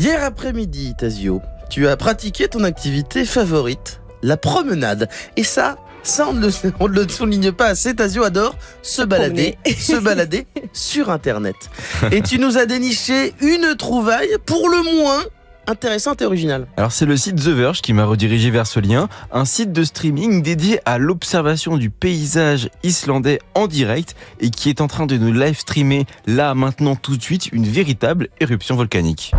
Hier après-midi, Tazio, tu as pratiqué ton activité favorite, la promenade. Et ça on ne le souligne pas assez. Tazio adore se balader sur Internet. Et tu nous as déniché une trouvaille pour le moins intéressante et originale. Alors c'est le site The Verge qui m'a redirigé vers ce lien, un site de streaming dédié à l'observation du paysage islandais en direct et qui est en train de nous live streamer là maintenant tout de suite une véritable éruption volcanique.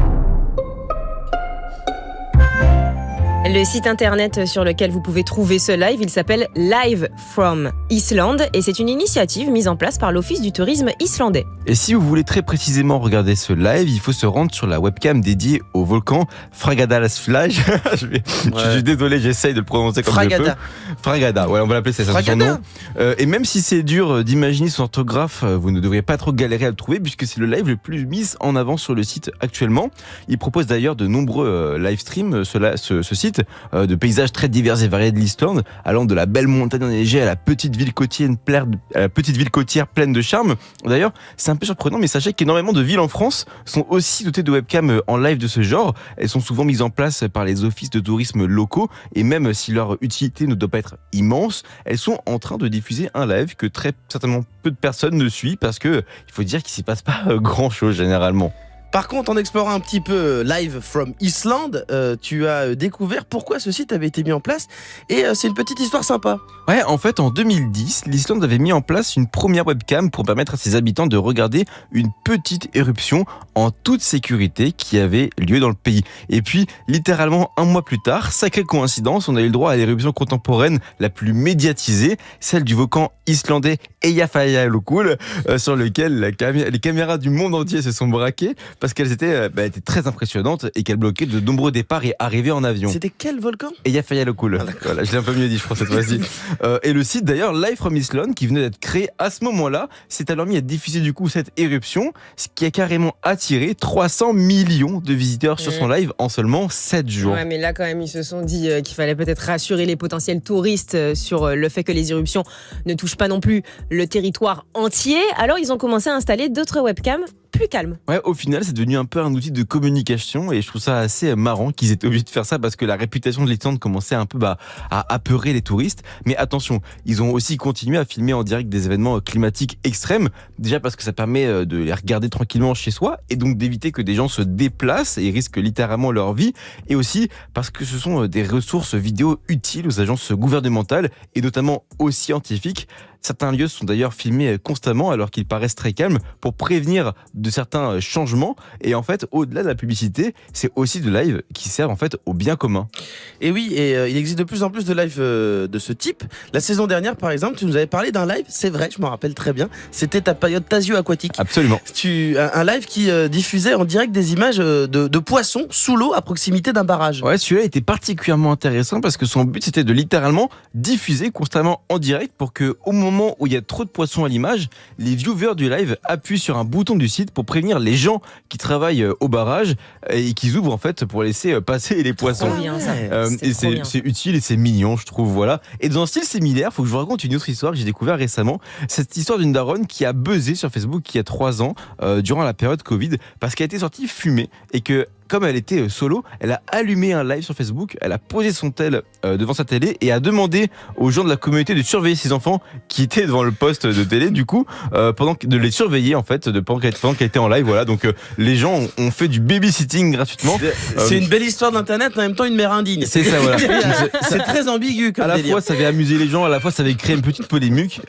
Le site internet sur lequel vous pouvez trouver ce live, il s'appelle Live from Iceland et c'est une initiative mise en place par l'Office du tourisme islandais. Et si vous voulez très précisément regarder ce live, il faut se rendre sur la webcam dédiée au volcan Fagradalsfjall. Je suis désolé, j'essaye de le prononcer comme je peux. Fragada, ouais, on va l'appeler ça, c'est son nom. Et même si c'est dur d'imaginer son orthographe, vous ne devriez pas trop galérer à le trouver puisque c'est le live le plus mis en avant sur le site actuellement. Il propose d'ailleurs de nombreux live streams, ce site, de paysages très divers et variés de l'Islande, allant de la belle montagne enneigée à la petite ville côtière pleine de charme. D'ailleurs, c'est un peu surprenant, mais sachez qu'énormément de villes en France sont aussi dotées de webcams en live de ce genre. Elles sont souvent mises en place par les offices de tourisme locaux, et même si leur utilité ne doit pas être immense, elles sont en train de diffuser un live que très certainement peu de personnes ne suivent, parce que il faut dire qu'il s'y passe pas grand chose généralement. Par contre, en explorant un petit peu Live from Iceland, tu as découvert pourquoi ce site avait été mis en place et c'est une petite histoire sympa. Ouais, en fait, en 2010, l'Islande avait mis en place une première webcam pour permettre à ses habitants de regarder une petite éruption en toute sécurité qui avait lieu dans le pays. Et puis, littéralement un mois plus tard, sacrée coïncidence, on a eu le droit à l'éruption contemporaine la plus médiatisée, celle du volcan islandais Eyjafjallajökull, sur lequel les caméras du monde entier se sont braquées parce qu'elles étaient très impressionnantes et qu'elles bloquaient de nombreux départs et arrivées en avion. C'était quel volcan ? Eyjafjallajökull. Voilà, je l'ai un peu mieux dit, je crois, cette fois-ci. Et le site d'ailleurs, Live from Iceland, qui venait d'être créé à ce moment-là, s'est alors mis à diffuser du coup cette éruption, ce qui a carrément attiré 300 millions de visiteurs sur son live en seulement 7 jours. Ouais, mais là quand même, ils se sont dit qu'il fallait peut-être rassurer les potentiels touristes sur le fait que les éruptions ne touchent pas non plus le territoire entier. Alors ils ont commencé à installer d'autres webcams plus calme. Ouais, au final, c'est devenu un peu un outil de communication et je trouve ça assez marrant qu'ils aient obligés de faire ça parce que la réputation de l'Islande commençait un peu à apeurer les touristes. Mais attention, ils ont aussi continué à filmer en direct des événements climatiques extrêmes. Déjà parce que ça permet de les regarder tranquillement chez soi et donc d'éviter que des gens se déplacent et risquent littéralement leur vie. Et aussi parce que ce sont des ressources vidéo utiles aux agences gouvernementales et notamment aux scientifiques. Certains lieux sont d'ailleurs filmés constamment alors qu'ils paraissent très calmes pour prévenir de certains changements. Et en fait, au-delà de la publicité, c'est aussi de live qui servent en fait au bien commun. Et oui, il existe de plus en plus de lives de ce type. La saison dernière, par exemple, tu nous avais parlé d'un live, c'est vrai, je m'en rappelle très bien. C'était ta période Tazio aquatique. Absolument. Un live qui diffusait en direct des images de poissons sous l'eau à proximité d'un barrage. Ouais, celui-là était particulièrement intéressant parce que son but c'était de littéralement diffuser constamment en direct pour que au moment où il y a trop de poissons à l'image, les viewers du live appuient sur un bouton du site pour prévenir les gens qui travaillent au barrage et qui ouvrent en fait pour laisser passer les poissons. Trop bien, ça. Et c'est utile et c'est mignon, je trouve, voilà. Et dans un style similaire, faut que je vous raconte une autre histoire que j'ai découvert récemment. Cette histoire d'une daronne qui a buzzé sur Facebook il y a 3 ans durant la période Covid parce qu'elle était sortie fumée et que comme elle était solo, elle a allumé un live sur Facebook, elle a posé son tel devant sa télé et a demandé aux gens de la communauté de surveiller ses enfants qui étaient devant le poste de télé, du coup, de les surveiller en fait, pendant qu'elle était en live. Voilà, donc les gens ont fait du babysitting gratuitement. C'est une belle histoire d'internet, en même temps une mère indigne. C'est ça, voilà. C'est très ambigu comme à la délire. fois ça avait amusé les gens, à la fois ça avait créé une petite polémique,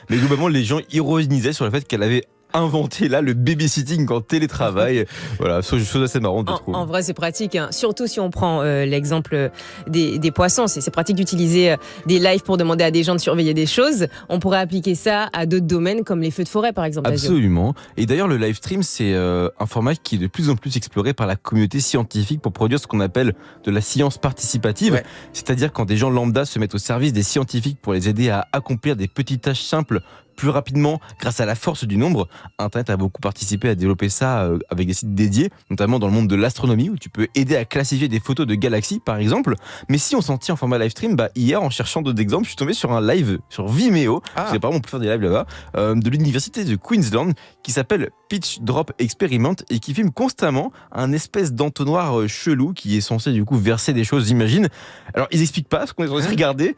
mais globalement les gens ironisaient sur le fait qu'elle avait inventé là le babysitting en télétravail. Voilà, chose assez marrante, je trouve. En vrai, c'est pratique, hein. Surtout si on prend l'exemple des poissons. C'est pratique d'utiliser des lives pour demander à des gens de surveiller des choses. On pourrait appliquer ça à d'autres domaines comme les feux de forêt, par exemple. Absolument. Et d'ailleurs, le live stream, c'est un format qui est de plus en plus exploré par la communauté scientifique pour produire ce qu'on appelle de la science participative. Ouais. C'est-à-dire quand des gens lambda se mettent au service des scientifiques pour les aider à accomplir des petites tâches simples plus rapidement grâce à la force du nombre. Internet a beaucoup participé à développer ça avec des sites dédiés, notamment dans le monde de l'astronomie, où tu peux aider à classifier des photos de galaxies, par exemple. Mais si on s'en tient en format live stream, hier, en cherchant d'autres exemples, je suis tombé sur un live sur Vimeo, parce qu'apparemment on peut faire des lives là-bas, de l'université de Queensland, qui s'appelle Pitch Drop Experiment, et qui filme constamment un espèce d'entonnoir chelou qui est censé du coup verser des choses, j'imagine. Alors ils expliquent pas ce qu'on est censé regarder,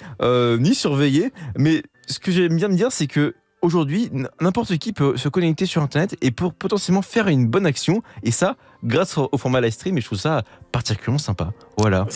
ni surveiller, mais ce que j'aime bien me dire, c'est que aujourd'hui, n'importe qui peut se connecter sur Internet et pour potentiellement faire une bonne action, et ça grâce au format live stream, et je trouve ça particulièrement sympa. Voilà.